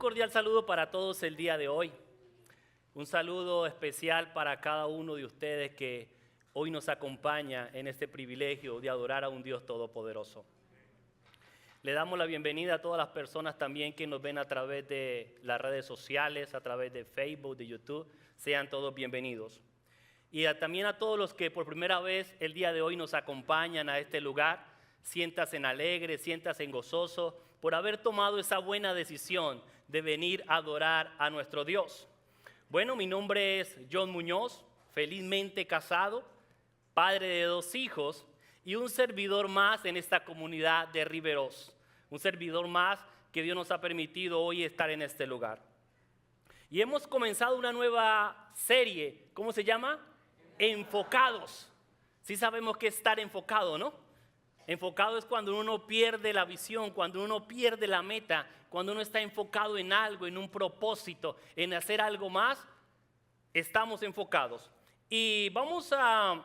cordial saludo para todos el día de hoy. Un saludo especial para cada uno de ustedes que hoy nos acompaña en este privilegio de adorar a un Dios todopoderoso. Le damos la bienvenida a todas las personas también que nos ven a través de las redes sociales, a través de Facebook, de YouTube. Sean todos bienvenidos. Y también a todos los que por primera vez el día de hoy nos acompañan a este lugar. Siéntase en alegre, siéntase en gozoso por haber tomado esa buena decisión de venir a adorar a nuestro Dios. Bueno, mi nombre es John Muñoz, felizmente casado, padre de 2 hijos y un servidor más en esta comunidad de Riveros. Un servidor más que Dios nos ha permitido hoy estar en este lugar. Y hemos comenzado una nueva serie, ¿cómo se llama? Enfocados. Sí sabemos que es estar enfocado, ¿no? Enfocado es cuando uno pierde la visión, cuando uno pierde la meta, cuando uno está enfocado en algo, en un propósito, en hacer algo más, estamos enfocados. Y vamos a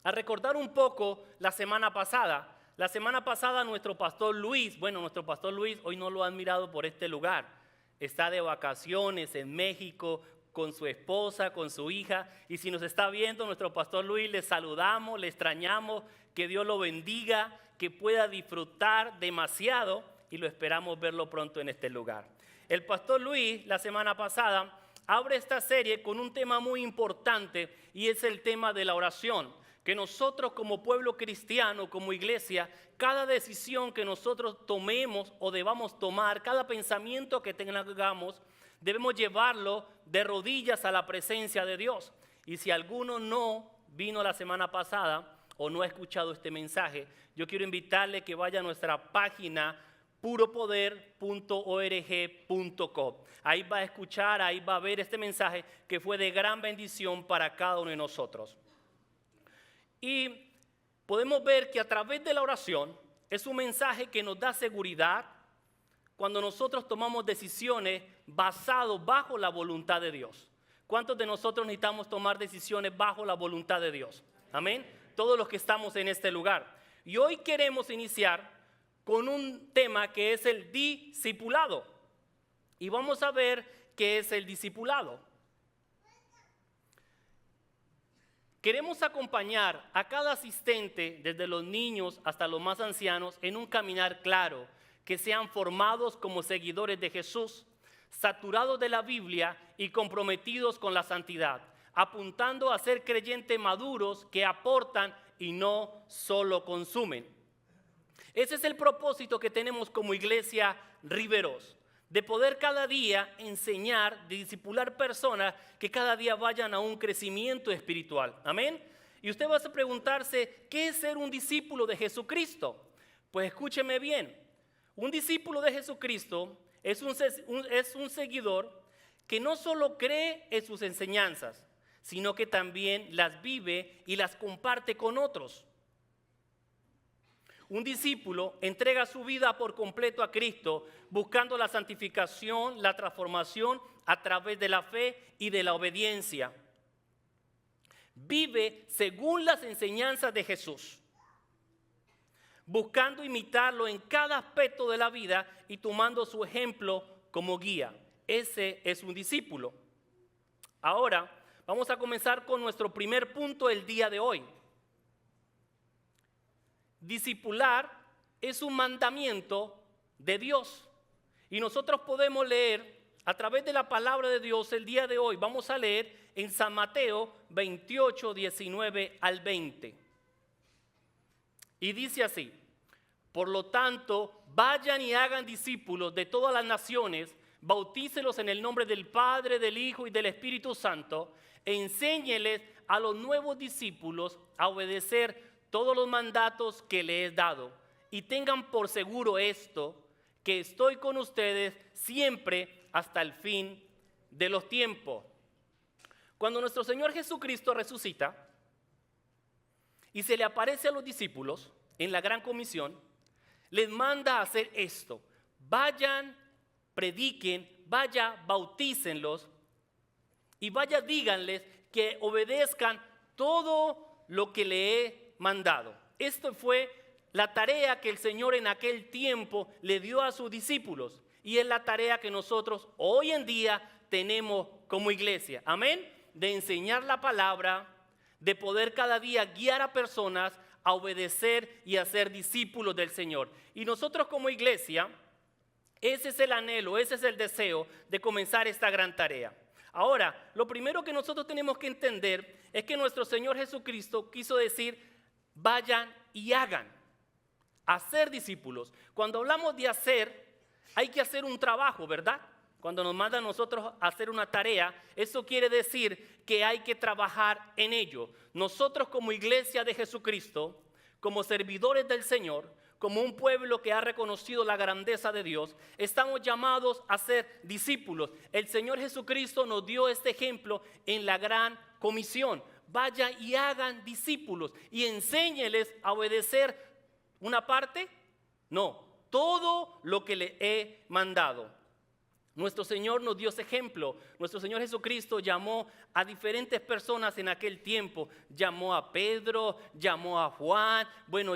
recordar un poco la semana pasada. La semana pasada nuestro pastor Luis hoy no lo han mirado por este lugar. Está de vacaciones en México con su esposa, con su hija. Y si nos está viendo nuestro pastor Luis, le saludamos, le extrañamos. Que Dios lo bendiga, que pueda disfrutar demasiado y lo esperamos verlo pronto en este lugar. El pastor Luis, la semana pasada, abre esta serie con un tema muy importante y es el tema de la oración. Que nosotros como pueblo cristiano, como iglesia, cada decisión que nosotros tomemos o debamos tomar, cada pensamiento que tengamos, debemos llevarlo de rodillas a la presencia de Dios. Y si alguno no vino la semana pasada o no ha escuchado este mensaje, yo quiero invitarle que vaya a nuestra página puropoder.org.co. Ahí va a escuchar, ahí va a ver este mensaje que fue de gran bendición para cada uno de nosotros. Y podemos ver que a través de la oración es un mensaje que nos da seguridad cuando nosotros tomamos decisiones bajo la voluntad de Dios. ¿Cuántos de nosotros necesitamos tomar decisiones bajo la voluntad de Dios? Amén. Todos los que estamos en este lugar. Y hoy queremos iniciar con un tema que es el discipulado. Y vamos a ver qué es el discipulado. Queremos acompañar a cada asistente, desde los niños hasta los más ancianos, en un caminar claro, que sean formados como seguidores de Jesús, saturados de la Biblia y comprometidos con la santidad, apuntando a ser creyentes maduros que aportan y no solo consumen. Ese es el propósito que tenemos como iglesia Riveros, de poder cada día enseñar, de discipular personas que cada día vayan a un crecimiento espiritual. Amén. Y usted va a preguntarse, ¿qué es ser un discípulo de Jesucristo? Pues escúcheme bien, un discípulo de Jesucristo es un seguidor que no solo cree en sus enseñanzas, sino que también las vive y las comparte con otros. Un discípulo entrega su vida por completo a Cristo, buscando la santificación, la transformación a través de la fe y de la obediencia. Vive según las enseñanzas de Jesús, buscando imitarlo en cada aspecto de la vida y tomando su ejemplo como guía. Ese es un discípulo. Ahora, vamos a comenzar con nuestro primer punto del día de hoy. Discipular es un mandamiento de Dios. Y nosotros podemos leer a través de la palabra de Dios el día de hoy. Vamos a leer en San Mateo 28, 19 al 20. Y dice así: por lo tanto, vayan y hagan discípulos de todas las naciones, bautícelos en el nombre del Padre, del Hijo y del Espíritu Santo, e enséñeles a los nuevos discípulos a obedecer todos los mandatos que les he dado. Y tengan por seguro esto, que estoy con ustedes siempre hasta el fin de los tiempos. Cuando nuestro Señor Jesucristo resucita y se le aparece a los discípulos en la gran comisión, les manda a hacer esto: vayan, prediquen, vaya, bautícenlos y vaya, díganles que obedezcan todo lo que le he mandado. Esto fue la tarea que el Señor en aquel tiempo le dio a sus discípulos. Y es la tarea que nosotros hoy en día tenemos como iglesia. Amén. De enseñar la palabra, de poder cada día guiar a personas a obedecer y a ser discípulos del Señor. Y nosotros como iglesia, ese es el anhelo, ese es el deseo de comenzar esta gran tarea. Ahora, lo primero que nosotros tenemos que entender es que nuestro Señor Jesucristo quiso decir, vayan y hagan, hacer discípulos. Cuando hablamos de hacer, hay que hacer un trabajo, ¿verdad? Cuando nos mandan a nosotros a hacer una tarea, eso quiere decir que hay que trabajar en ello. Nosotros como iglesia de Jesucristo, como servidores del Señor, como un pueblo que ha reconocido la grandeza de Dios, estamos llamados a ser discípulos. El Señor Jesucristo nos dio este ejemplo en la gran comisión. Vaya y hagan discípulos y enséñeles a obedecer una parte, no, todo lo que le he mandado. Nuestro Señor nos dio ese ejemplo. Nuestro Señor Jesucristo llamó a diferentes personas en aquel tiempo. Llamó a Pedro, llamó a Juan,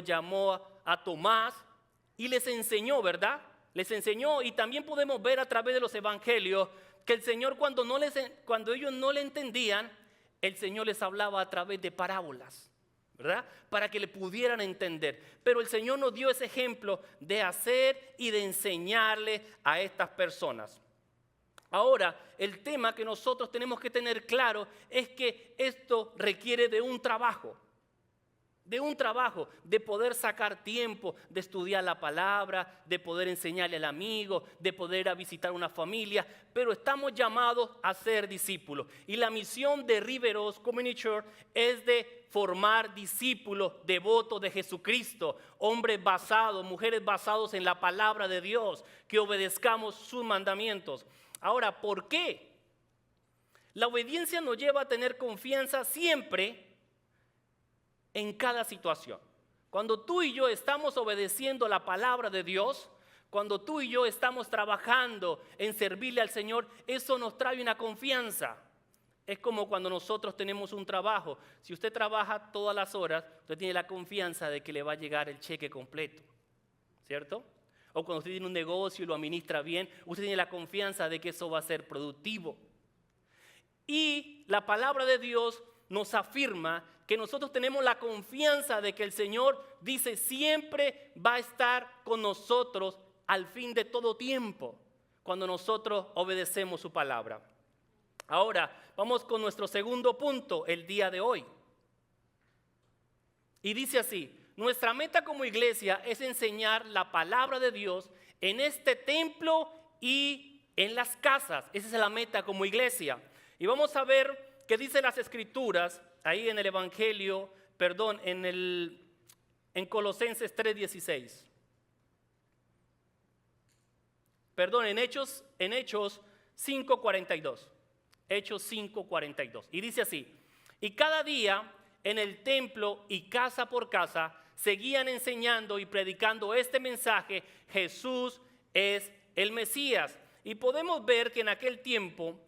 llamó a Tomás y les enseñó, ¿verdad? Les enseñó, y también podemos ver a través de los evangelios que el Señor cuando ellos no le entendían, el Señor les hablaba a través de parábolas, ¿verdad? Para que le pudieran entender. Pero el Señor nos dio ese ejemplo de hacer y de enseñarle a estas personas. Ahora, el tema que nosotros tenemos que tener claro es que esto requiere de un trabajo, de poder sacar tiempo, de estudiar la palabra, de poder enseñarle al amigo, de poder ir a visitar una familia, pero estamos llamados a ser discípulos. Y la misión de Riveros Community Church es de formar discípulos devotos de Jesucristo, hombres basados, mujeres basados en la palabra de Dios, que obedezcamos sus mandamientos. Ahora, ¿por qué? La obediencia nos lleva a tener confianza siempre en cada situación. Cuando tú y yo estamos obedeciendo la palabra de Dios, cuando tú y yo estamos trabajando en servirle al Señor, eso nos trae una confianza. Es como cuando nosotros tenemos un trabajo. Si usted trabaja todas las horas, usted tiene la confianza de que le va a llegar el cheque completo, ¿cierto? O cuando usted tiene un negocio y lo administra bien, usted tiene la confianza de que eso va a ser productivo. Y la palabra de Dios nos afirma que nosotros tenemos la confianza de que el Señor dice siempre va a estar con nosotros al fin de todo tiempo, cuando nosotros obedecemos su palabra. Ahora, vamos con nuestro segundo punto el día de hoy. Y dice así: nuestra meta como iglesia es enseñar la palabra de Dios en este templo y en las casas. Esa es la meta como iglesia. Y vamos a ver qué dicen las Escrituras ahí en el Evangelio, en Colosenses 3:16. En Hechos 5:42. Hechos 5:42. Y dice así: y cada día en el templo y casa por casa seguían enseñando y predicando este mensaje: Jesús es el Mesías. Y podemos ver que en aquel tiempo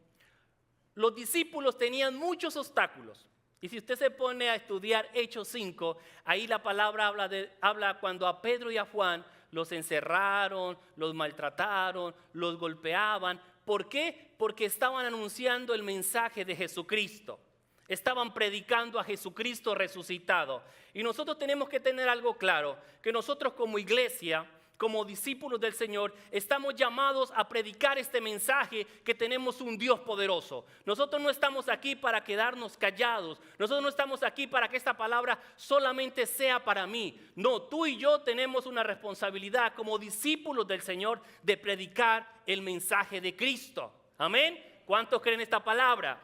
los discípulos tenían muchos obstáculos. Y si usted se pone a estudiar Hechos 5, ahí la palabra habla cuando a Pedro y a Juan los encerraron, los maltrataron, los golpeaban. ¿Por qué? Porque estaban anunciando el mensaje de Jesucristo. Estaban predicando a Jesucristo resucitado. Y nosotros tenemos que tener algo claro, que nosotros como iglesia, como discípulos del Señor, estamos llamados a predicar este mensaje, que tenemos un Dios poderoso. Nosotros no estamos aquí para quedarnos callados. Nosotros no estamos aquí para que esta palabra solamente sea para mí. No, tú y yo tenemos una responsabilidad como discípulos del Señor de predicar el mensaje de Cristo. Amén. ¿Cuántos creen esta palabra?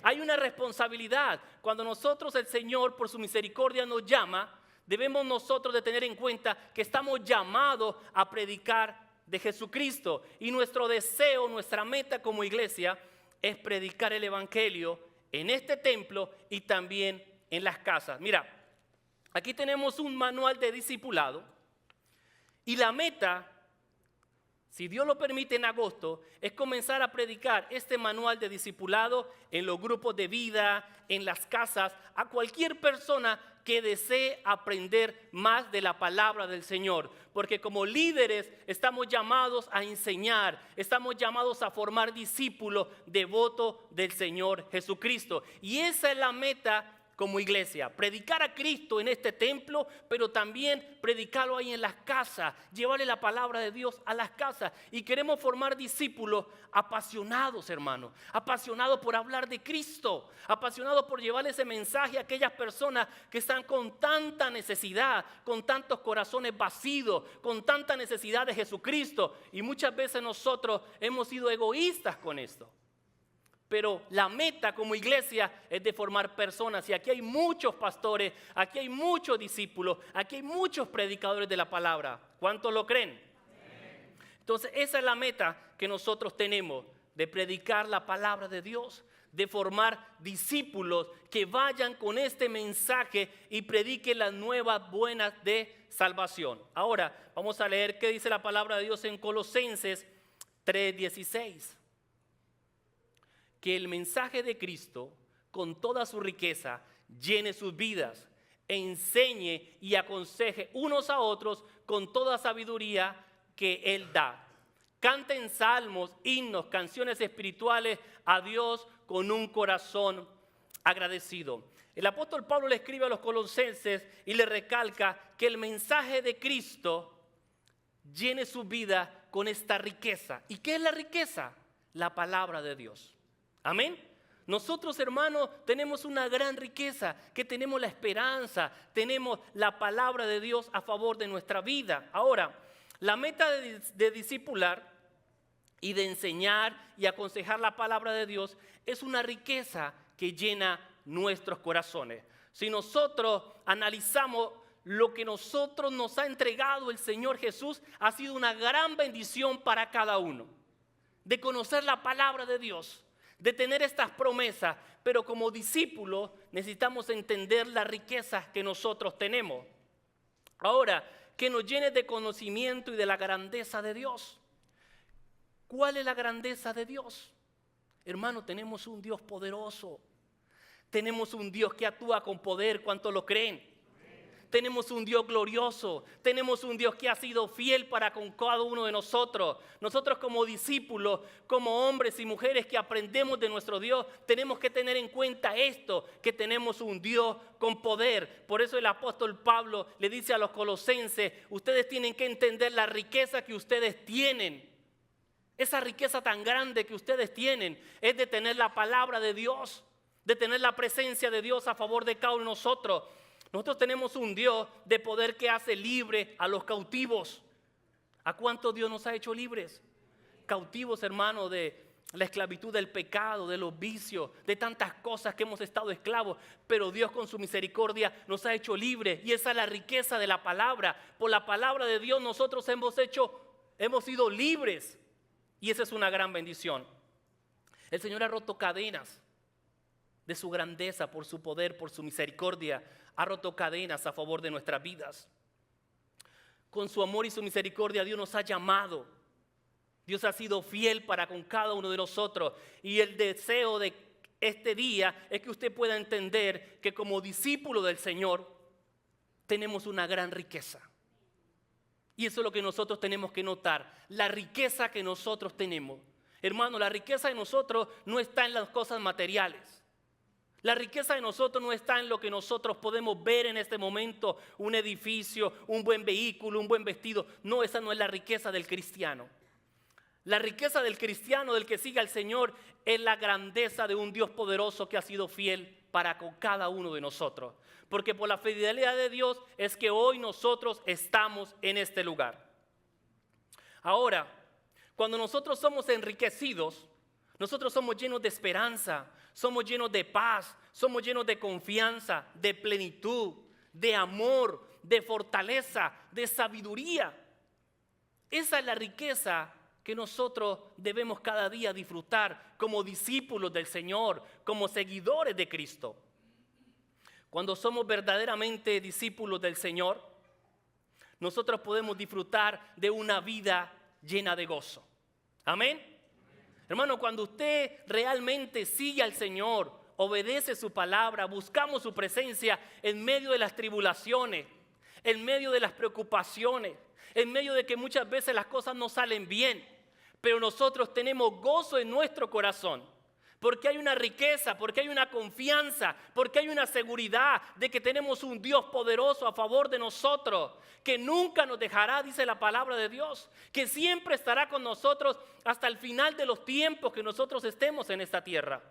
Hay una responsabilidad. Cuando nosotros, el Señor, por su misericordia nos llama, debemos nosotros de tener en cuenta que estamos llamados a predicar de Jesucristo. Y nuestro deseo, nuestra meta como iglesia es predicar el Evangelio en este templo y también en las casas. Mira, aquí tenemos un manual de discipulado y la meta, si Dios lo permite en agosto, es comenzar a predicar este manual de discipulado en los grupos de vida, en las casas, a cualquier persona que desee aprender más de la palabra del Señor. Porque como líderes estamos llamados a enseñar, estamos llamados a formar discípulos devotos del Señor Jesucristo. Y esa es la meta como iglesia, predicar a Cristo en este templo, pero también predicarlo ahí en las casas, llevarle la palabra de Dios a las casas. Y queremos formar discípulos apasionados, hermanos, apasionados por hablar de Cristo, apasionados por llevarle ese mensaje a aquellas personas que están con tanta necesidad, con tantos corazones vacíos, con tanta necesidad de Jesucristo. Y muchas veces nosotros hemos sido egoístas con esto. Pero la meta como iglesia es de formar personas. Y aquí hay muchos pastores, aquí hay muchos discípulos, aquí hay muchos predicadores de la palabra. ¿Cuántos lo creen? Amén. Entonces esa es la meta que nosotros tenemos, de predicar la palabra de Dios, de formar discípulos que vayan con este mensaje y prediquen las nuevas buenas de salvación. Ahora vamos a leer qué dice la palabra de Dios en Colosenses 3:16. Que el mensaje de Cristo, con toda su riqueza, llene sus vidas, enseñe y aconseje unos a otros con toda sabiduría que Él da. Canten salmos, himnos, canciones espirituales a Dios con un corazón agradecido. El apóstol Pablo le escribe a los colosenses y le recalca que el mensaje de Cristo llene su vida con esta riqueza. ¿Y qué es la riqueza? La palabra de Dios. Amén. Nosotros, hermanos, tenemos una gran riqueza, que tenemos la esperanza, tenemos la palabra de Dios a favor de nuestra vida. Ahora, la meta de discipular y de enseñar y aconsejar la palabra de Dios es una riqueza que llena nuestros corazones. Si nosotros analizamos lo que nosotros nos ha entregado el Señor Jesús, ha sido una gran bendición para cada uno, de conocer la palabra de Dios, de tener estas promesas, pero como discípulos necesitamos entender las riquezas que nosotros tenemos. Ahora, que nos llene de conocimiento y de la grandeza de Dios. ¿Cuál es la grandeza de Dios? Hermano, tenemos un Dios poderoso. Tenemos un Dios que actúa con poder. ¿Cuántos lo creen? Tenemos un Dios glorioso, tenemos un Dios que ha sido fiel para con cada uno de nosotros. Nosotros como discípulos, como hombres y mujeres que aprendemos de nuestro Dios, tenemos que tener en cuenta esto, que tenemos un Dios con poder. Por eso el apóstol Pablo le dice a los colosenses, ustedes tienen que entender la riqueza que ustedes tienen. Esa riqueza tan grande que ustedes tienen es de tener la palabra de Dios, de tener la presencia de Dios a favor de cada uno de nosotros. Nosotros tenemos un Dios de poder que hace libre a los cautivos. ¿A cuántos Dios nos ha hecho libres? Cautivos, hermano, de la esclavitud del pecado, de los vicios, de tantas cosas que hemos estado esclavos. Pero Dios con su misericordia nos ha hecho libres. Y esa es la riqueza de la palabra. Por la palabra de Dios nosotros hemos sido libres. Y esa es una gran bendición. El Señor ha roto cadenas de su grandeza, por su poder, por su misericordia. Ha roto cadenas a favor de nuestras vidas. Con su amor y su misericordia Dios nos ha llamado. Dios ha sido fiel para con cada uno de nosotros. Y el deseo de este día es que usted pueda entender que como discípulo del Señor tenemos una gran riqueza. Y eso es lo que nosotros tenemos que notar. La riqueza que nosotros tenemos. Hermano, la riqueza de nosotros no está en las cosas materiales. La riqueza de nosotros no está en lo que nosotros podemos ver en este momento, un edificio, un buen vehículo, un buen vestido. No, esa no es la riqueza del cristiano. La riqueza del cristiano, del que sigue al Señor, es la grandeza de un Dios poderoso que ha sido fiel para con cada uno de nosotros. Porque por la fidelidad de Dios es que hoy nosotros estamos en este lugar. Ahora, cuando nosotros somos enriquecidos, nosotros somos llenos de esperanza, somos llenos de paz, somos llenos de confianza, de plenitud, de amor, de fortaleza, de sabiduría. Esa es la riqueza que nosotros debemos cada día disfrutar como discípulos del Señor, como seguidores de Cristo. Cuando somos verdaderamente discípulos del Señor, nosotros podemos disfrutar de una vida llena de gozo. Amén. Hermano, cuando usted realmente sigue al Señor, obedece su palabra, buscamos su presencia en medio de las tribulaciones, en medio de las preocupaciones, en medio de que muchas veces las cosas no salen bien, pero nosotros tenemos gozo en nuestro corazón, porque hay una riqueza, porque hay una confianza, porque hay una seguridad de que tenemos un Dios poderoso a favor de nosotros, que nunca nos dejará, dice la palabra de Dios, que siempre estará con nosotros hasta el final de los tiempos que nosotros estemos en esta tierra.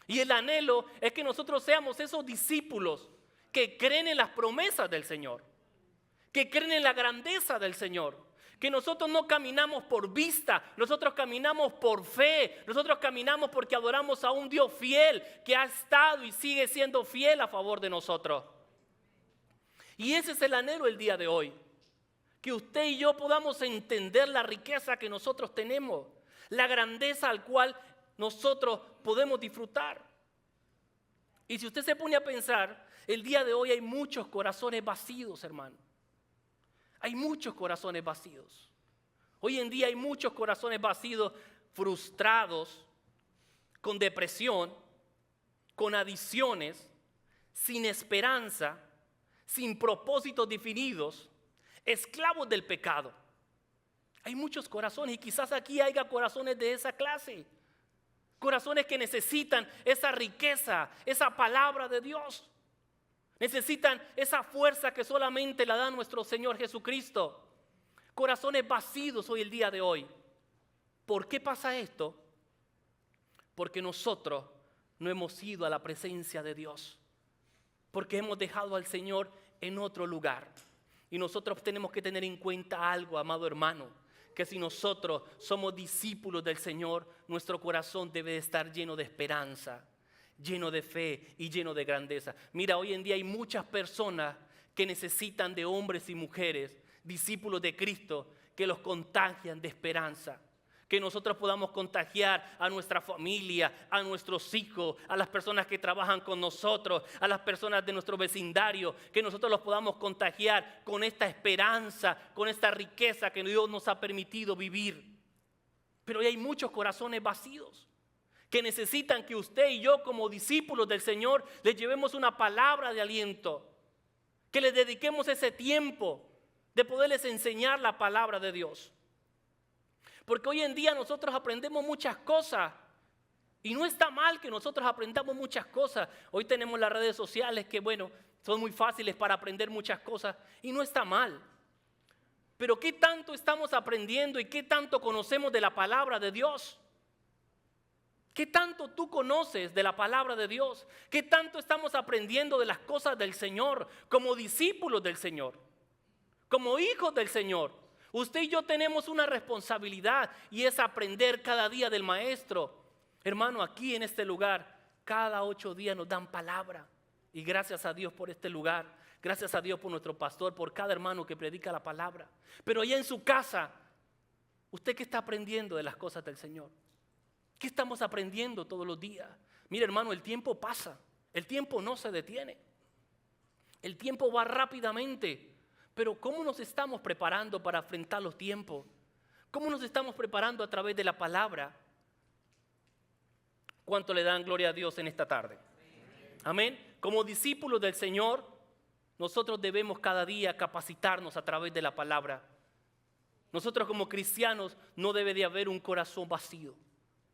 Y el anhelo es que nosotros seamos esos discípulos que creen en las promesas del Señor, que creen en la grandeza del Señor, que nosotros no caminamos por vista, nosotros caminamos por fe, nosotros caminamos porque adoramos a un Dios fiel que ha estado y sigue siendo fiel a favor de nosotros. Y ese es el anhelo el día de hoy, que usted y yo podamos entender la riqueza que nosotros tenemos, la grandeza al cual nosotros podemos disfrutar. Y si usted se pone a pensar, el día de hoy hay muchos corazones vacíos, hermano. Hay muchos corazones vacíos. Hoy en día hay muchos corazones vacíos, frustrados, con depresión, con adicciones, sin esperanza, sin propósitos definidos, esclavos del pecado. Hay muchos corazones y quizás aquí haya corazones de esa clase. Corazones que necesitan esa riqueza, esa palabra de Dios. Necesitan esa fuerza que solamente la da nuestro Señor Jesucristo. Corazones vacíos hoy el día de hoy. ¿Por qué pasa esto? Porque nosotros no hemos ido a la presencia de Dios. Porque hemos dejado al Señor en otro lugar. Y nosotros tenemos que tener en cuenta algo, amado hermano, que si nosotros somos discípulos del Señor, nuestro corazón debe estar lleno de esperanza, lleno de fe y lleno de grandeza. Mira, hoy en día hay muchas personas que necesitan de hombres y mujeres, discípulos de Cristo, que los contagian de esperanza. Que nosotros podamos contagiar a nuestra familia, a nuestros hijos, a las personas que trabajan con nosotros, a las personas de nuestro vecindario, que nosotros los podamos contagiar con esta esperanza, con esta riqueza que Dios nos ha permitido vivir. Pero hoy hay muchos corazones vacíos que necesitan que usted y yo como discípulos del Señor les llevemos una palabra de aliento, que les dediquemos ese tiempo de poderles enseñar la palabra de Dios. Porque hoy en día nosotros aprendemos muchas cosas y no está mal que nosotros aprendamos muchas cosas. Hoy tenemos las redes sociales que, bueno, son muy fáciles para aprender muchas cosas y no está mal. Pero ¿qué tanto estamos aprendiendo y qué tanto conocemos de la palabra de Dios? ¿Qué tanto tú conoces de la palabra de Dios? ¿Qué tanto estamos aprendiendo de las cosas del Señor como discípulos del Señor? Como hijos del Señor. Usted y yo tenemos una responsabilidad y es aprender cada día del Maestro. Hermano, aquí en este lugar, cada 8 días nos dan palabra. Y gracias a Dios por este lugar. Gracias a Dios por nuestro pastor, por cada hermano que predica la palabra. Pero allá en su casa, ¿usted qué está aprendiendo de las cosas del Señor? ¿Qué estamos aprendiendo todos los días? Mire, hermano, el tiempo pasa. El tiempo no se detiene. El tiempo va rápidamente. Pero ¿cómo nos estamos preparando para enfrentar los tiempos? ¿Cómo nos estamos preparando a través de la palabra? ¿Cuánto le dan gloria a Dios en esta tarde? Amén. Como discípulos del Señor, nosotros debemos cada día capacitarnos a través de la palabra. Nosotros como cristianos no debe de haber un corazón vacío.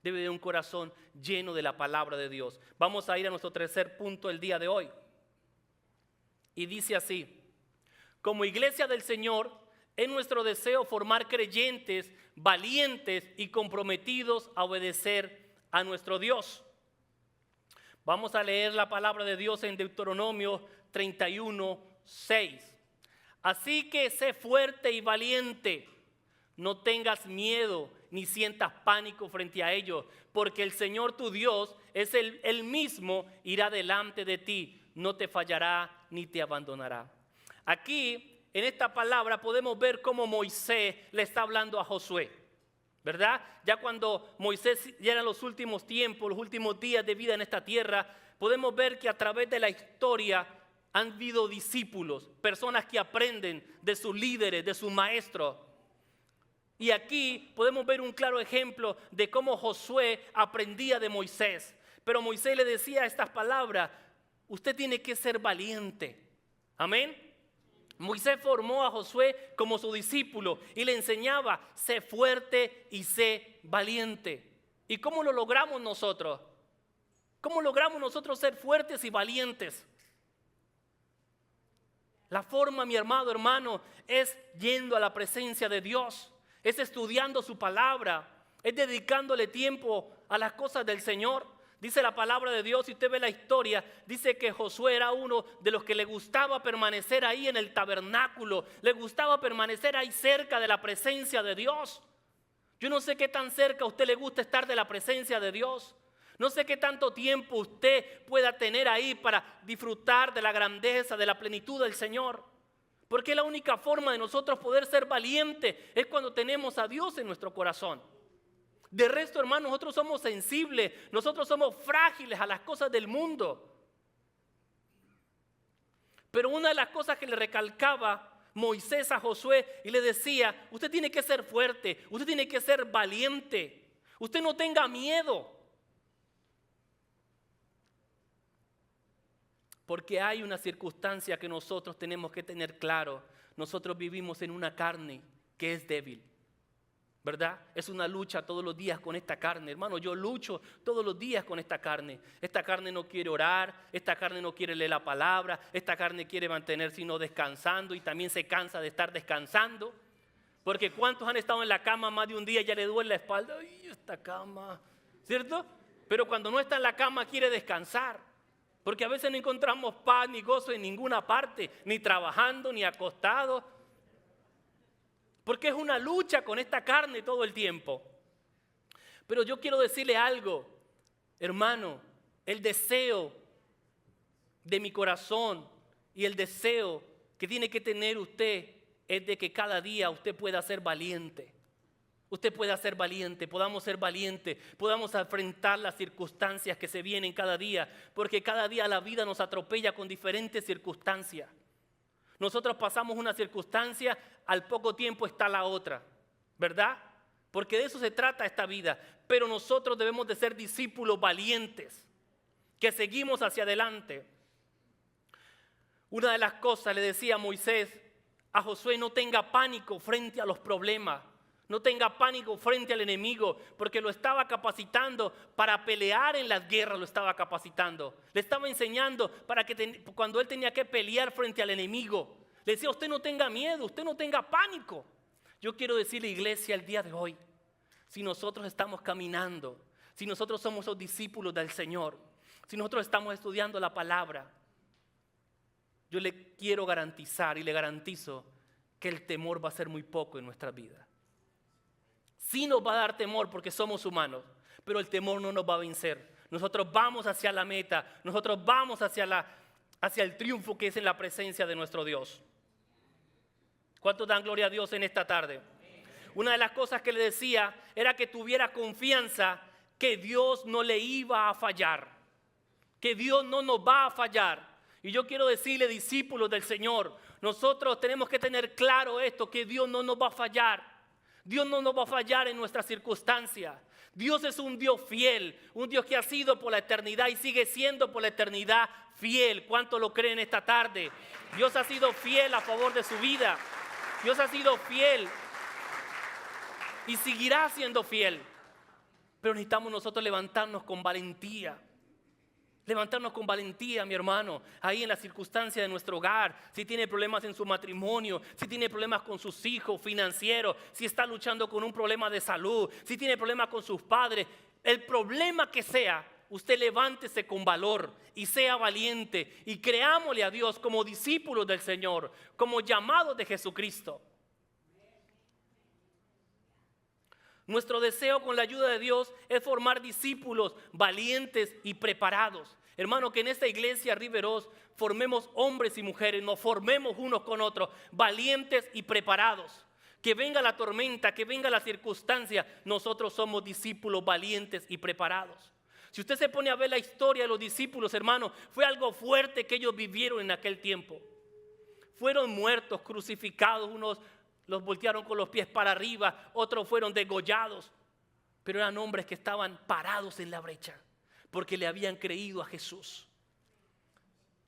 Debe de haber un corazón lleno de la palabra de Dios. Vamos a ir a nuestro tercer punto el día de hoy. Y dice así. Como iglesia del Señor, es nuestro deseo formar creyentes, valientes y comprometidos a obedecer a nuestro Dios. Vamos a leer la palabra de Dios en Deuteronomio 31:6. Así que sé fuerte y valiente, no tengas miedo ni sientas pánico frente a ellos, porque el Señor tu Dios es Él mismo irá delante de ti, no te fallará ni te abandonará. Aquí, en esta palabra, podemos ver cómo Moisés le está hablando a Josué, ¿verdad? Ya cuando Moisés ya era los últimos tiempos, los últimos días de vida en esta tierra, podemos ver que a través de la historia han habido discípulos, personas que aprenden de sus líderes, de sus maestros. Y aquí podemos ver un claro ejemplo de cómo Josué aprendía de Moisés. Pero Moisés le decía estas palabras: usted tiene que ser valiente. Amén. Moisés formó a Josué como su discípulo y le enseñaba: sé fuerte y sé valiente. ¿Y cómo lo logramos nosotros? ¿Cómo logramos nosotros ser fuertes y valientes? La forma, mi amado hermano, es yendo a la presencia de Dios, es estudiando su palabra, es dedicándole tiempo a las cosas del Señor. Dice la palabra de Dios, si usted ve la historia, dice que Josué era uno de los que le gustaba permanecer ahí en el tabernáculo, le gustaba permanecer ahí cerca de la presencia de Dios. Yo no sé qué tan cerca a usted le gusta estar de la presencia de Dios. No sé qué tanto tiempo usted pueda tener ahí para disfrutar de la grandeza, de la plenitud del Señor. Porque la única forma de nosotros poder ser valientes es cuando tenemos a Dios en nuestro corazón. De resto, hermanos, nosotros somos sensibles, nosotros somos frágiles a las cosas del mundo. Pero una de las cosas que le recalcaba Moisés a Josué y le decía: usted tiene que ser fuerte, usted tiene que ser valiente, usted no tenga miedo. Porque hay una circunstancia que nosotros tenemos que tener claro. Nosotros vivimos en una carne que es débil, ¿verdad? Es una lucha todos los días con esta carne. Hermano, yo lucho todos los días con esta carne. Esta carne no quiere orar, esta carne no quiere leer la palabra, esta carne quiere mantenerse sino descansando y también se cansa de estar descansando. Porque ¿cuántos han estado en la cama más de un día y ya le duele la espalda? ¡Ay, esta cama! ¿Cierto? Pero cuando no está en la cama quiere descansar. Porque a veces no encontramos paz ni gozo en ninguna parte, ni trabajando, ni acostado. Porque es una lucha con esta carne todo el tiempo. Pero yo quiero decirle algo, hermano, el deseo de mi corazón y el deseo que tiene que tener usted es de que cada día usted pueda ser valiente. Usted pueda ser valiente, podamos ser valientes, podamos enfrentar las circunstancias que se vienen cada día, porque cada día la vida nos atropella con diferentes circunstancias. Nosotros pasamos una circunstancia, al poco tiempo está la otra, ¿verdad? Porque de eso se trata esta vida, pero nosotros debemos de ser discípulos valientes, que seguimos hacia adelante. Una de las cosas le decía Moisés a Josué: no tenga pánico frente a los problemas. No tenga pánico frente al enemigo, porque lo estaba capacitando para pelear en las guerras, lo estaba capacitando. Le estaba enseñando para que cuando él tenía que pelear frente al enemigo, le decía: usted no tenga miedo, usted no tenga pánico. Yo quiero decirle, iglesia, el día de hoy, si nosotros estamos caminando, si nosotros somos los discípulos del Señor, si nosotros estamos estudiando la palabra, yo le quiero garantizar y le garantizo que el temor va a ser muy poco en nuestra vida. Sí nos va a dar temor porque somos humanos, pero el temor no nos va a vencer. Nosotros vamos hacia la meta, nosotros vamos hacia el triunfo que es en la presencia de nuestro Dios. ¿Cuántos dan gloria a Dios en esta tarde? Una de las cosas que le decía era que tuviera confianza que Dios no le iba a fallar, que Dios no nos va a fallar. Y yo quiero decirle, discípulos del Señor, nosotros tenemos que tener claro esto, que Dios no nos va a fallar. Dios no nos va a fallar en nuestras circunstancias. Dios es un Dios fiel, un Dios que ha sido por la eternidad y sigue siendo por la eternidad fiel. ¿Cuánto lo creen esta tarde? Dios ha sido fiel a favor de su vida. Dios ha sido fiel y seguirá siendo fiel. Pero necesitamos nosotros levantarnos con valentía. Levantarnos con valentía, mi hermano, ahí en la circunstancia de nuestro hogar. Si tiene problemas en su matrimonio, si tiene problemas con sus hijos financieros, si está luchando con un problema de salud, si tiene problemas con sus padres, el problema que sea, usted levántese con valor y sea valiente y creámosle a Dios como discípulos del Señor, como llamados de Jesucristo. Nuestro deseo con la ayuda de Dios es formar discípulos valientes y preparados. Hermano, que en esta iglesia Riveros formemos hombres y mujeres, nos formemos unos con otros, valientes y preparados. Que venga la tormenta, que venga la circunstancia, nosotros somos discípulos valientes y preparados. Si usted se pone a ver la historia de los discípulos, hermano, fue algo fuerte que ellos vivieron en aquel tiempo. Fueron muertos, crucificados, unos los voltearon con los pies para arriba, otros fueron degollados, pero eran hombres que estaban parados en la brecha, porque le habían creído a Jesús.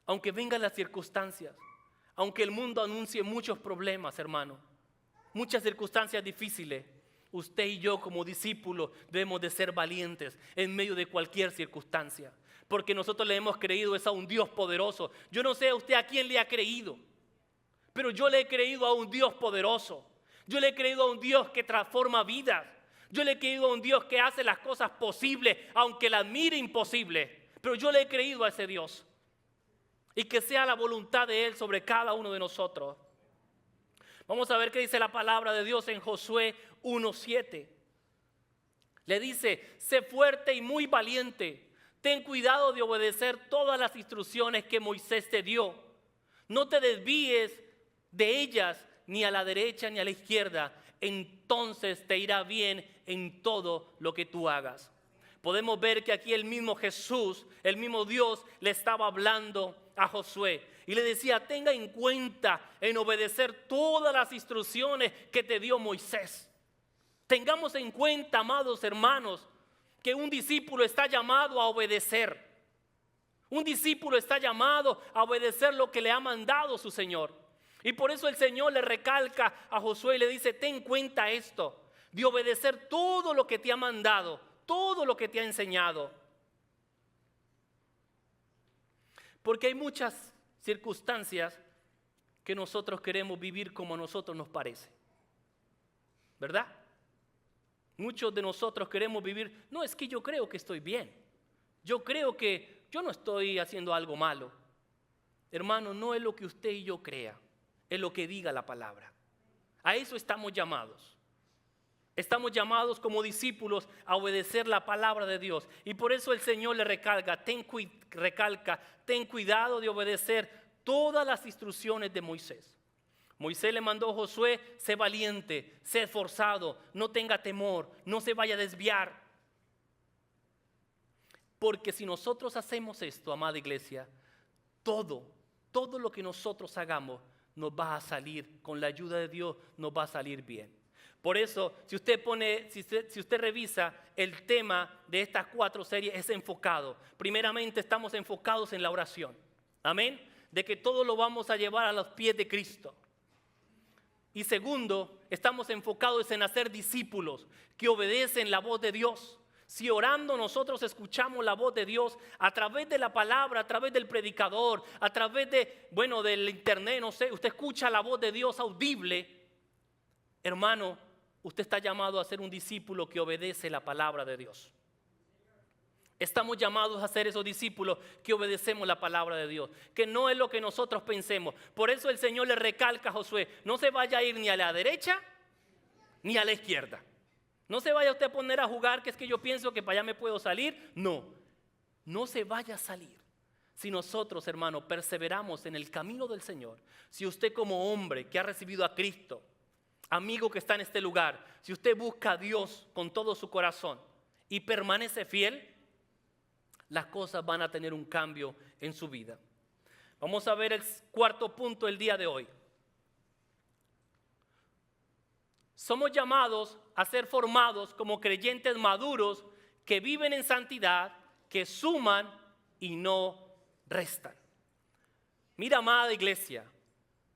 Aunque vengan las circunstancias, aunque el mundo anuncie muchos problemas, hermano, muchas circunstancias difíciles, usted y yo como discípulos debemos de ser valientes en medio de cualquier circunstancia, porque nosotros le hemos creído a un Dios poderoso. Yo no sé a usted a quién le ha creído, pero yo le he creído a un Dios poderoso. Yo le he creído a un Dios que transforma vidas. Yo le he creído a un Dios que hace las cosas posibles, aunque las mire imposibles. Pero yo le he creído a ese Dios. Y que sea la voluntad de Él sobre cada uno de nosotros. Vamos a ver qué dice la palabra de Dios en Josué 1:7. Le dice: sé fuerte y muy valiente. Ten cuidado de obedecer todas las instrucciones que Moisés te dio. No te desvíes de ellas ni a la derecha ni a la izquierda. Entonces te irá bien en todo lo que tú hagas. Podemos ver que aquí el mismo Jesús, el mismo Dios, le estaba hablando a Josué y le decía: tenga en cuenta en obedecer todas las instrucciones que te dio Moisés. Tengamos en cuenta, amados hermanos, que un discípulo está llamado a obedecer. Un discípulo está llamado a obedecer lo que le ha mandado su Señor. Y por eso el Señor le recalca a Josué y le dice: ten en cuenta esto, de obedecer todo lo que te ha mandado, todo lo que te ha enseñado. Porque hay muchas circunstancias que nosotros queremos vivir como a nosotros nos parece, ¿verdad? Muchos de nosotros queremos vivir: no, es que yo creo que estoy bien, yo creo que yo no estoy haciendo algo malo. Hermano, no es lo que usted y yo crea, es lo que diga la palabra. A eso estamos llamados. Estamos llamados como discípulos a obedecer la palabra de Dios. Y por eso el Señor le recalca, ten cuidado de obedecer todas las instrucciones de Moisés. Moisés le mandó a Josué: sé valiente, sé esforzado, no tenga temor, no se vaya a desviar. Porque si nosotros hacemos esto, amada iglesia, todo lo que nosotros hagamos nos va a salir, con la ayuda de Dios, nos va a salir bien. Por eso, si usted revisa el tema de estas 4 series, es enfocado. Primeramente, estamos enfocados en la oración. Amén. De que todo lo vamos a llevar a los pies de Cristo. Y segundo, estamos enfocados en hacer discípulos que obedecen la voz de Dios. Si orando nosotros escuchamos la voz de Dios a través de la palabra, a través del predicador, a través del internet, no sé, usted escucha la voz de Dios audible, hermano, usted está llamado a ser un discípulo que obedece la palabra de Dios. Estamos llamados a ser esos discípulos que obedecemos la palabra de Dios, que no es lo que nosotros pensemos. Por eso el Señor le recalca a Josué: no se vaya a ir ni a la derecha ni a la izquierda. No se vaya usted a poner a jugar, que es que yo pienso que para allá me puedo salir. No se vaya a salir. Si nosotros, hermano, perseveramos en el camino del Señor, si usted como hombre que ha recibido a Cristo, amigo que está en este lugar, si usted busca a Dios con todo su corazón y permanece fiel, las cosas van a tener un cambio en su vida. Vamos a ver el 4º punto el día de hoy. Somos llamados a ser formados como creyentes maduros que viven en santidad, que suman y no restan. Mira, amada iglesia,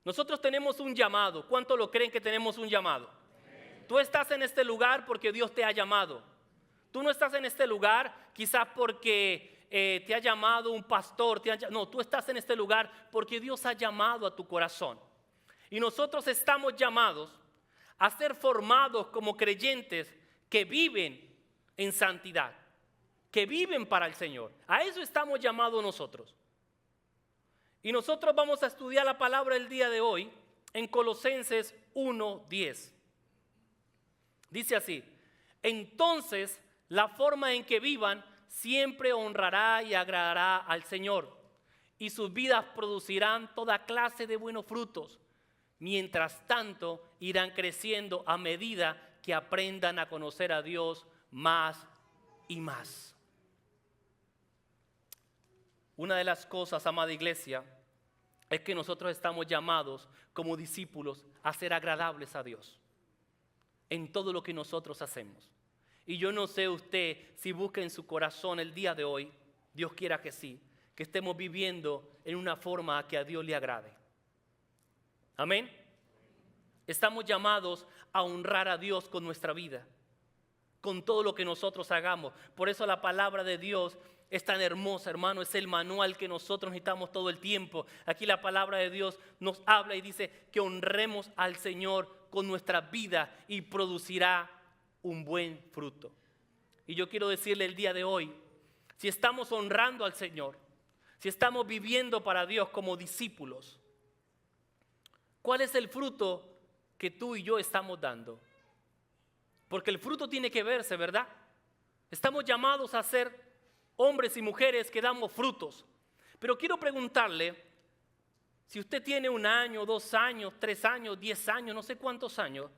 nosotros tenemos un llamado. ¿Cuántos lo creen que tenemos un llamado? Tú estás en este lugar porque Dios te ha llamado. Tú no estás en este lugar quizás porque te ha llamado un pastor. No, tú estás en este lugar porque Dios ha llamado a tu corazón. Y nosotros estamos llamados a ser formados como creyentes que viven en santidad, que viven para el Señor. A eso estamos llamados nosotros. Y nosotros vamos a estudiar la palabra el día de hoy en Colosenses 1:10. Dice así: entonces la forma en que vivan siempre honrará y agradará al Señor, y sus vidas producirán toda clase de buenos frutos. Mientras tanto, irán creciendo a medida que aprendan a conocer a Dios más y más. Una de las cosas, amada iglesia, es que nosotros estamos llamados como discípulos a ser agradables a Dios en todo lo que nosotros hacemos. Y yo no sé usted si busca en su corazón el día de hoy, Dios quiera que sí, que estemos viviendo en una forma que a Dios le agrade. Amén. Estamos llamados a honrar a Dios con nuestra vida, con todo lo que nosotros hagamos. Por eso la palabra de Dios es tan hermosa, hermano. Es el manual que nosotros necesitamos todo el tiempo. Aquí la palabra de Dios nos habla y dice que honremos al Señor con nuestra vida y producirá un buen fruto. Y yo quiero decirle el día de hoy, si estamos honrando al Señor, si estamos viviendo para Dios como discípulos, ¿cuál es el fruto que tú y yo estamos dando? Porque el fruto tiene que verse, ¿verdad? Estamos llamados a ser hombres y mujeres que damos frutos. Pero quiero preguntarle, si usted tiene 1 año, 2 años, 3 años, 10 años, no sé cuántos años,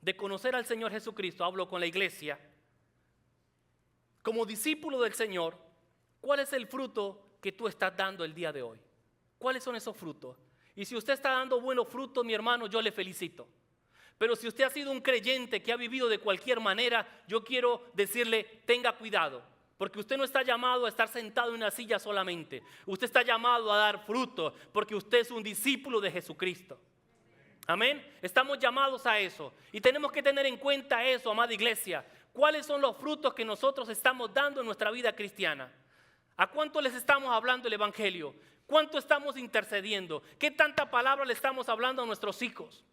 de conocer al Señor Jesucristo, hablo con la iglesia, como discípulo del Señor, ¿cuál es el fruto que tú estás dando el día de hoy? ¿Cuáles son esos frutos? Y si usted está dando buenos frutos, mi hermano, yo le felicito. Pero si usted ha sido un creyente que ha vivido de cualquier manera, yo quiero decirle, tenga cuidado. Porque usted no está llamado a estar sentado en una silla solamente. Usted está llamado a dar fruto, porque usted es un discípulo de Jesucristo. Amén. Estamos llamados a eso. Y tenemos que tener en cuenta eso, amada iglesia. ¿Cuáles son los frutos que nosotros estamos dando en nuestra vida cristiana? ¿A cuánto les estamos hablando el evangelio? ¿Cuánto estamos intercediendo? ¿Qué tanta palabra le estamos hablando a nuestros hijos?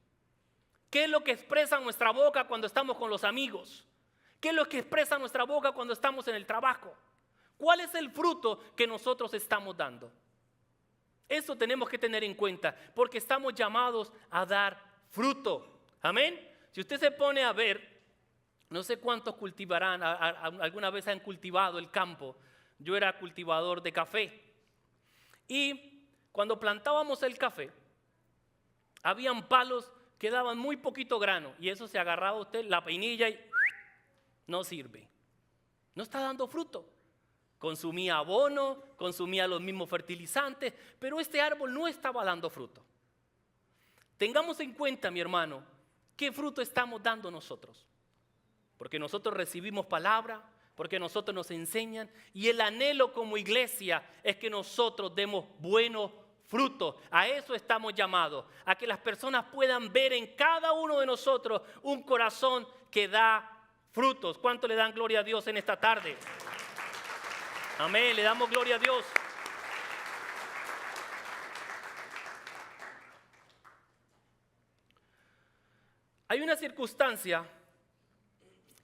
¿Qué es lo que expresa nuestra boca cuando estamos con los amigos? ¿Qué es lo que expresa nuestra boca cuando estamos en el trabajo? ¿Cuál es el fruto que nosotros estamos dando? Eso tenemos que tener en cuenta, porque estamos llamados a dar fruto. Amén. Si usted se pone a ver, no sé cuántos cultivarán, alguna vez han cultivado el campo. Yo era cultivador de café. Y cuando plantábamos el café, habían palos que daban muy poquito grano. Y eso se agarraba usted la peinilla y no sirve. No está dando fruto. Consumía abono, consumía los mismos fertilizantes, pero este árbol no estaba dando fruto. Tengamos en cuenta, mi hermano, qué fruto estamos dando nosotros. Porque nosotros recibimos palabra, porque nosotros nos enseñan, y el anhelo como iglesia es que nosotros demos buenos frutos. A eso estamos llamados, a que las personas puedan ver en cada uno de nosotros un corazón que da frutos. ¿Cuánto le dan gloria a Dios en esta tarde? Amén, le damos gloria a Dios. Hay una circunstancia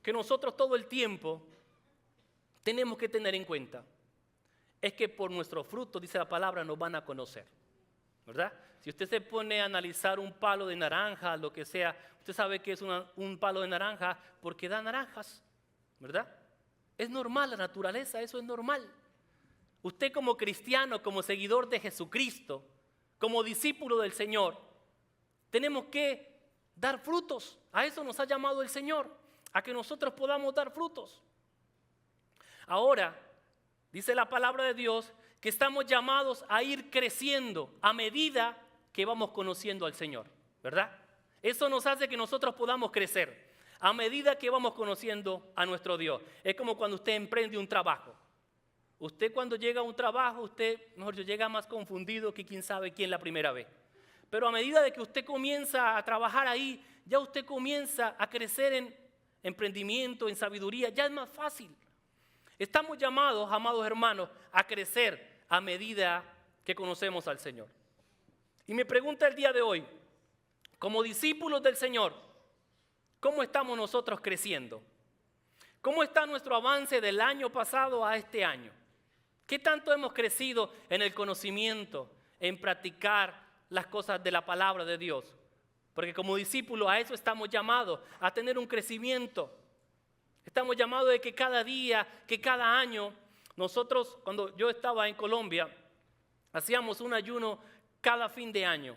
que nosotros todo el tiempo tenemos que tener en cuenta. Es que por nuestro fruto, dice la palabra, nos van a conocer, ¿verdad? Si usted se pone a analizar un palo de naranja, lo que sea, usted sabe que es un palo de naranja porque da naranjas, ¿verdad? Es normal, la naturaleza, eso es normal. Usted como cristiano, como seguidor de Jesucristo, como discípulo del Señor, tenemos que dar frutos. A eso nos ha llamado el Señor, a que nosotros podamos dar frutos. Ahora, dice la palabra de Dios que estamos llamados a ir creciendo a medida que vamos conociendo al Señor, ¿verdad? Eso nos hace que nosotros podamos crecer a medida que vamos conociendo a nuestro Dios. Es como cuando usted emprende un trabajo. Usted cuando llega a un trabajo, usted, mejor dicho, llega más confundido que quién sabe quién la primera vez. Pero a medida de que usted comienza a trabajar ahí, ya usted comienza a crecer en emprendimiento, en sabiduría, ya es más fácil. Estamos llamados, amados hermanos, a crecer a medida que conocemos al Señor. Y me pregunta el día de hoy, como discípulos del Señor, ¿cómo estamos nosotros creciendo? ¿Cómo está nuestro avance del año pasado a este año? ¿Qué tanto hemos crecido en el conocimiento, en practicar las cosas de la palabra de Dios? Porque como discípulos a eso estamos llamados, a tener un crecimiento. Estamos llamados de que cada día, que cada año, nosotros, cuando yo estaba en Colombia, hacíamos un ayuno cada fin de año.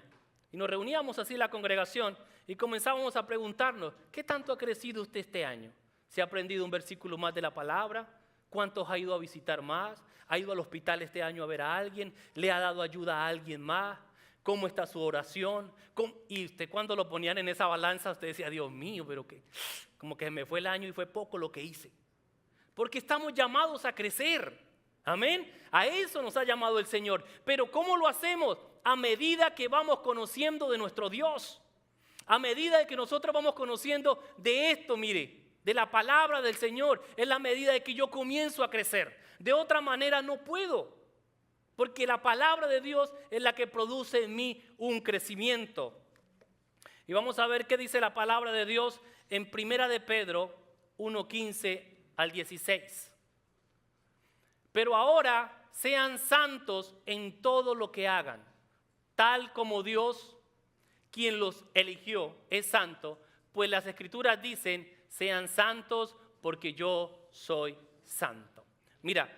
Y nos reuníamos así la congregación y comenzábamos a preguntarnos, ¿qué tanto ha crecido usted este año? ¿Se ha aprendido un versículo más de la palabra? ¿Cuántos ha ido a visitar más? ¿Ha ido al hospital este año a ver a alguien? ¿Le ha dado ayuda a alguien más? cómo está su oración. Y usted cuando lo ponían en esa balanza, usted decía, Dios mío, pero que como que me fue el año y fue poco lo que hice. Porque estamos llamados a crecer. Amén. A eso nos ha llamado el Señor. Pero ¿cómo lo hacemos? A medida que vamos conociendo de nuestro Dios. A medida que nosotros vamos conociendo de esto, mire, de la palabra del Señor, es la medida de que yo comienzo a crecer. De otra manera no puedo. Porque la palabra de Dios es la que produce en mí un crecimiento. Y vamos a ver qué dice la palabra de Dios en 1 de Pedro 1:15 al 16. Pero ahora sean santos en todo lo que hagan, tal como Dios, quien los eligió, es santo, pues las Escrituras dicen, sean santos porque yo soy santo. Mira,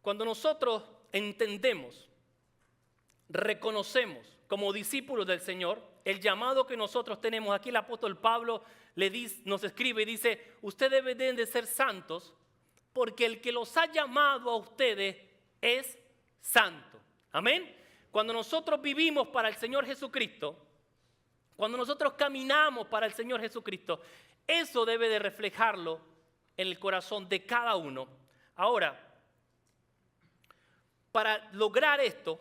cuando nosotros entendemos, reconocemos como discípulos del Señor, el llamado que nosotros tenemos, aquí el apóstol Pablo nos escribe y dice, ustedes deben de ser santos porque el que los ha llamado a ustedes es santo. Amén. Cuando nosotros vivimos para el Señor Jesucristo, cuando nosotros caminamos para el Señor Jesucristo, eso debe de reflejarlo en el corazón de cada uno. Ahora, para lograr esto,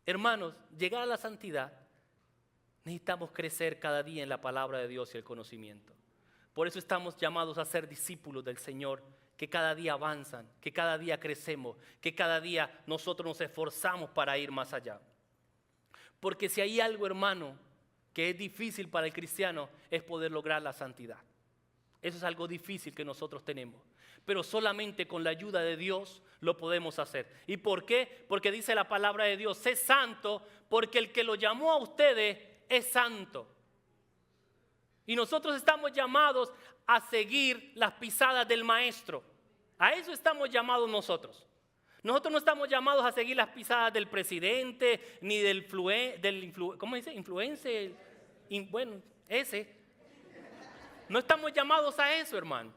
hermanos, llegar a la santidad, necesitamos crecer cada día en la palabra de Dios y el conocimiento. Por eso estamos llamados a ser discípulos del Señor, que cada día avanzan, que cada día crecemos, que cada día nosotros nos esforzamos para ir más allá. Porque si hay algo, hermano, que es difícil para el cristiano, es poder lograr la santidad. Eso es algo difícil que nosotros tenemos. Pero solamente con la ayuda de Dios lo podemos hacer. ¿Y por qué? Porque dice la palabra de Dios, sé santo, porque el que lo llamó a ustedes es santo. Y nosotros estamos llamados a seguir las pisadas del maestro. A eso estamos llamados nosotros. Nosotros no estamos llamados a seguir las pisadas del presidente, ni ¿cómo dice? Influencer. Bueno, ese. No estamos llamados a eso, hermano.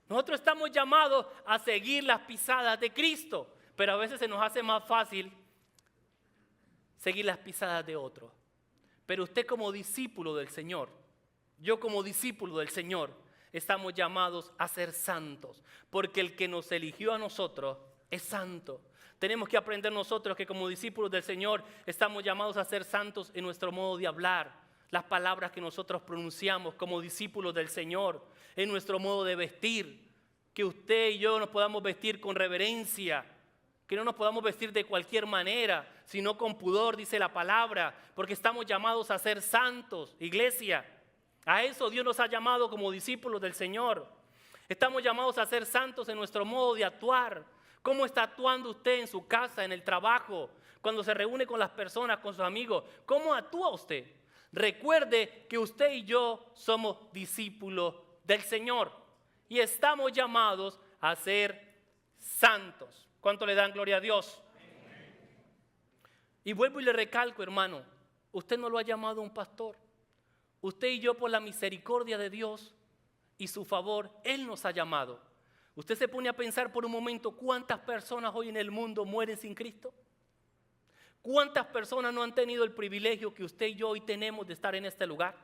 Nosotros estamos llamados a seguir las pisadas de Cristo. Pero a veces se nos hace más fácil seguir las pisadas de otros. Pero usted como discípulo del Señor, yo como discípulo del Señor, estamos llamados a ser santos, porque el que nos eligió a nosotros es santo. Tenemos que aprender nosotros que como discípulos del Señor estamos llamados a ser santos en nuestro modo de hablar, las palabras que nosotros pronunciamos como discípulos del Señor, en nuestro modo de vestir, que usted y yo nos podamos vestir con reverencia, que no nos podamos vestir de cualquier manera, sino con pudor, dice la palabra, porque estamos llamados a ser santos, iglesia. A eso Dios nos ha llamado como discípulos del Señor. Estamos llamados a ser santos en nuestro modo de actuar. ¿Cómo está actuando usted en su casa, en el trabajo, cuando se reúne con las personas, con sus amigos? ¿Cómo actúa usted? Recuerde que usted y yo somos discípulos del Señor y estamos llamados a ser santos. ¿Cuánto le dan gloria a Dios? Y vuelvo y le recalco, hermano, usted no lo ha llamado un pastor. Usted y yo, por la misericordia de Dios y su favor, Él nos ha llamado. Usted se pone a pensar por un momento cuántas personas hoy en el mundo mueren sin Cristo. ¿Cuántas personas no han tenido el privilegio que usted y yo hoy tenemos de estar en este lugar?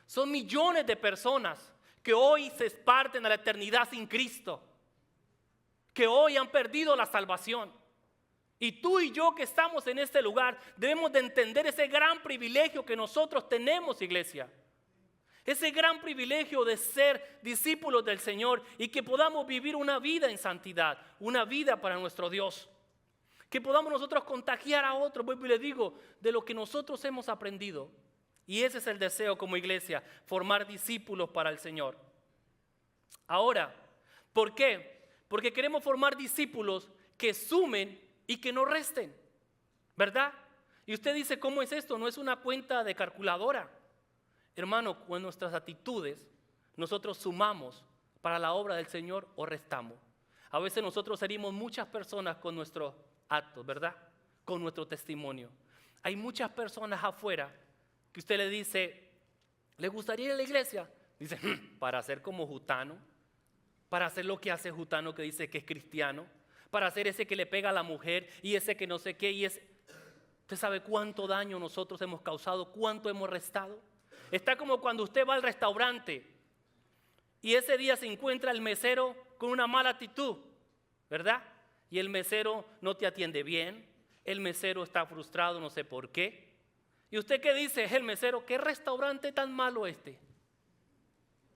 Son millones de personas que hoy se parten a la eternidad sin Cristo, que hoy han perdido la salvación. Y tú y yo que estamos en este lugar debemos de entender ese gran privilegio que nosotros tenemos, iglesia. Ese gran privilegio de ser discípulos del Señor y que podamos vivir una vida en santidad, una vida para nuestro Dios. Que podamos nosotros contagiar a otros, vuelvo y le digo, de lo que nosotros hemos aprendido. Y ese es el deseo como iglesia, formar discípulos para el Señor. Ahora, ¿por qué? Porque queremos formar discípulos que sumen y que no resten, ¿verdad? Y usted dice, ¿cómo es esto? No es una cuenta de calculadora. Hermano, con nuestras actitudes, nosotros sumamos para la obra del Señor o restamos. A veces nosotros herimos muchas personas con nuestros actos, ¿verdad? Con nuestro testimonio. Hay muchas personas afuera que usted le dice, ¿le gustaría ir a la iglesia? Dice, para ser como Jutano, para hacer lo que hace Jutano que dice que es cristiano, para hacer ese que le pega a la mujer y ese que no sé qué y ese. ¿Usted sabe cuánto daño nosotros hemos causado? ¿Cuánto hemos restado? Está como cuando usted va al restaurante y ese día se encuentra el mesero con una mala actitud, ¿verdad? Y el mesero no te atiende bien, el mesero está frustrado, no sé por qué. ¿Y usted qué dice? Es el mesero, ¿qué restaurante tan malo este?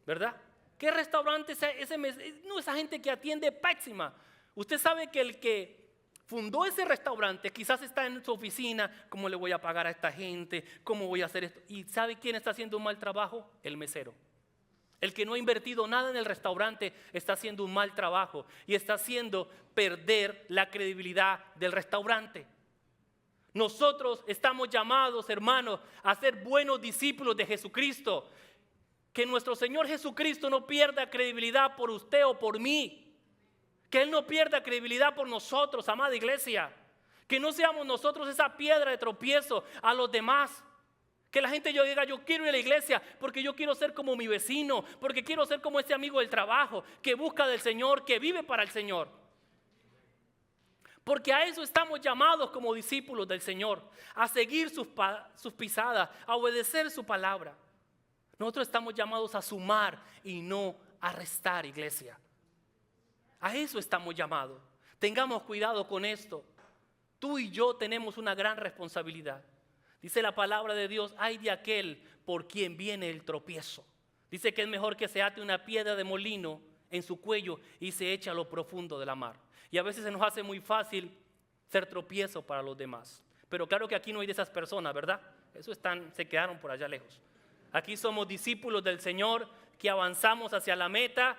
¿Verdad? ¿Qué restaurante esa gente que atiende pésima? Usted sabe que el que fundó ese restaurante quizás está en su oficina, ¿cómo le voy a pagar a esta gente? ¿Cómo voy a hacer esto? ¿Y sabe quién está haciendo un mal trabajo? El mesero. El que no ha invertido nada en el restaurante está haciendo un mal trabajo y está haciendo perder la credibilidad del restaurante. Nosotros estamos llamados, hermanos, a ser buenos discípulos de Jesucristo. Que nuestro Señor Jesucristo no pierda credibilidad por usted o por mí. Que Él no pierda credibilidad por nosotros, amada iglesia. Que no seamos nosotros esa piedra de tropiezo a los demás. Que la gente diga, yo quiero ir a la iglesia porque yo quiero ser como mi vecino, porque quiero ser como ese amigo del trabajo que busca del Señor, que vive para el Señor. Porque a eso estamos llamados como discípulos del Señor, a seguir sus pisadas, a obedecer su palabra. Nosotros estamos llamados a sumar y no a restar, iglesia. A eso estamos llamados. Tengamos cuidado con esto. Tú y yo tenemos una gran responsabilidad. Dice la palabra de Dios, ay de aquel por quien viene el tropiezo. Dice que es mejor que se ate una piedra de molino en su cuello y se eche a lo profundo de la mar. Y a veces se nos hace muy fácil ser tropiezo para los demás. Pero claro que aquí no hay de esas personas, ¿verdad? Se quedaron por allá lejos. Aquí somos discípulos del Señor que avanzamos hacia la meta,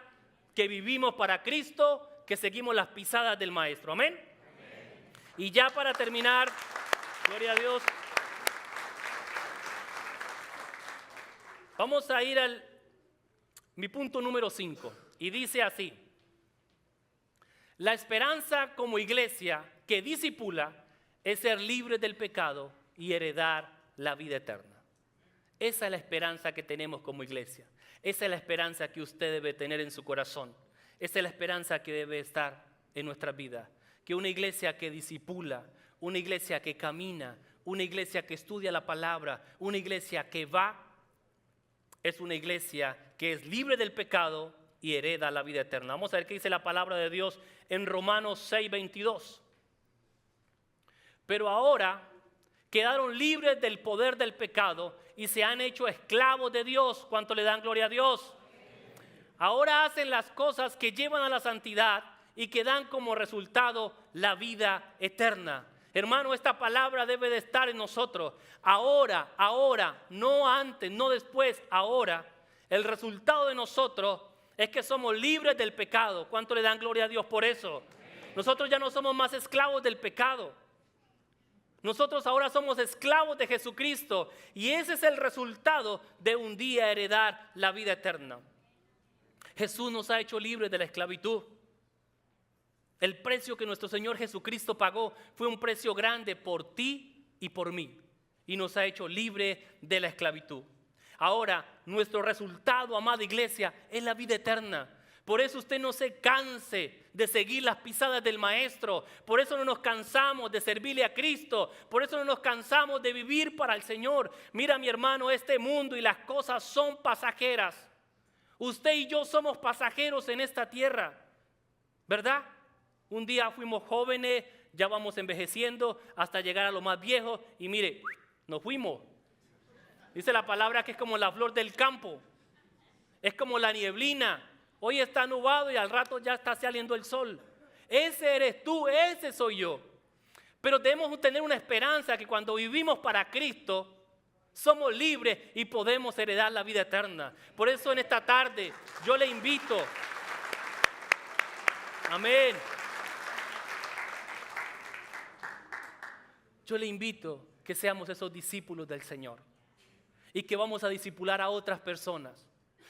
que vivimos para Cristo, que seguimos las pisadas del Maestro. Amén. Amén. Y ya para terminar, gloria a Dios, vamos a ir mi punto número 5. Y dice así: la esperanza como iglesia que discipula es ser libre del pecado y heredar la vida eterna. Esa es la esperanza que tenemos como iglesia. Esa es la esperanza que usted debe tener en su corazón. Esa es la esperanza que debe estar en nuestra vida. Que una iglesia que discipula, una iglesia que camina, una iglesia que estudia la palabra, una iglesia que va, es una iglesia que es libre del pecado y hereda la vida eterna. Vamos a ver qué dice la palabra de Dios en Romanos 6:22. Pero ahora quedaron libres del poder del pecado y se han hecho esclavos de Dios. ¿Cuánto le dan gloria a Dios? Ahora hacen las cosas que llevan a la santidad y que dan como resultado la vida eterna. Hermano, esta palabra debe de estar en nosotros. Ahora, no antes, no después, ahora. El resultado de nosotros es que somos libres del pecado. ¿Cuánto le dan gloria a Dios por eso? Nosotros ya no somos más esclavos del pecado. Nosotros ahora somos esclavos de Jesucristo y ese es el resultado de un día heredar la vida eterna. Jesús nos ha hecho libres de la esclavitud. El precio que nuestro Señor Jesucristo pagó fue un precio grande por ti y por mí y nos ha hecho libres de la esclavitud. Ahora, nuestro resultado, amada iglesia, es la vida eterna. Por eso usted no se canse de seguir las pisadas del Maestro. Por eso no nos cansamos de servirle a Cristo. Por eso no nos cansamos de vivir para el Señor. Mira, mi hermano, este mundo y las cosas son pasajeras. Usted y yo somos pasajeros en esta tierra, ¿verdad? Un día fuimos jóvenes, ya vamos envejeciendo hasta llegar a lo más viejo y mire, nos fuimos. Dice la palabra que es como la flor del campo, es como la nieblina. Hoy está nublado y al rato ya está saliendo el sol. Ese eres tú, ese soy yo. Pero debemos tener una esperanza que cuando vivimos para Cristo, somos libres y podemos heredar la vida eterna. Por eso en esta tarde yo le invito. Amén. Yo le invito que seamos esos discípulos del Señor y que vamos a discipular a otras personas.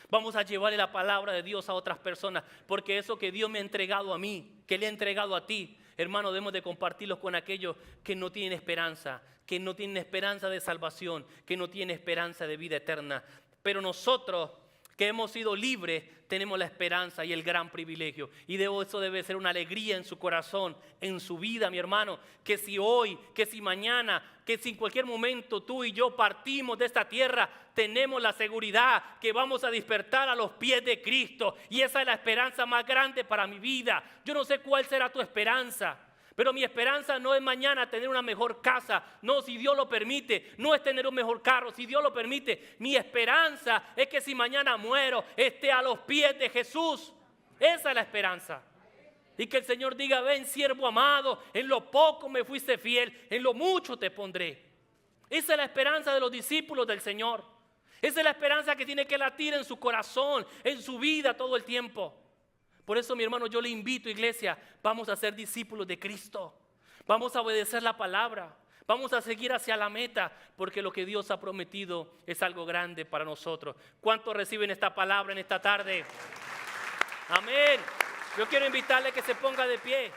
Vamos a llevarle la palabra de Dios a otras personas, porque eso que Dios me ha entregado a mí, que le ha entregado a ti, hermano, debemos de compartirlos con aquellos que no tienen esperanza, que no tienen esperanza de salvación, que no tienen esperanza de vida eterna. Pero nosotros que hemos sido libres, tenemos la esperanza y el gran privilegio. Y eso debe ser una alegría en su corazón, en su vida, mi hermano. Que si hoy, que si mañana, que si en cualquier momento tú y yo partimos de esta tierra, tenemos la seguridad que vamos a despertar a los pies de Cristo. Y esa es la esperanza más grande para mi vida. Yo no sé cuál será tu esperanza. Pero mi esperanza no es mañana tener una mejor casa. No, si Dios lo permite. No es tener un mejor carro, si Dios lo permite. Mi esperanza es que si mañana muero, esté a los pies de Jesús. Esa es la esperanza. Y que el Señor diga: ven, siervo amado, en lo poco me fuiste fiel, en lo mucho te pondré. Esa es la esperanza de los discípulos del Señor. Esa es la esperanza que tiene que latir en su corazón, en su vida todo el tiempo. Por eso, mi hermano, yo le invito, iglesia, vamos a ser discípulos de Cristo. Vamos a obedecer la palabra. Vamos a seguir hacia la meta, porque lo que Dios ha prometido es algo grande para nosotros. ¿Cuántos reciben esta palabra en esta tarde? Amén. Yo quiero invitarle a que se ponga de pie.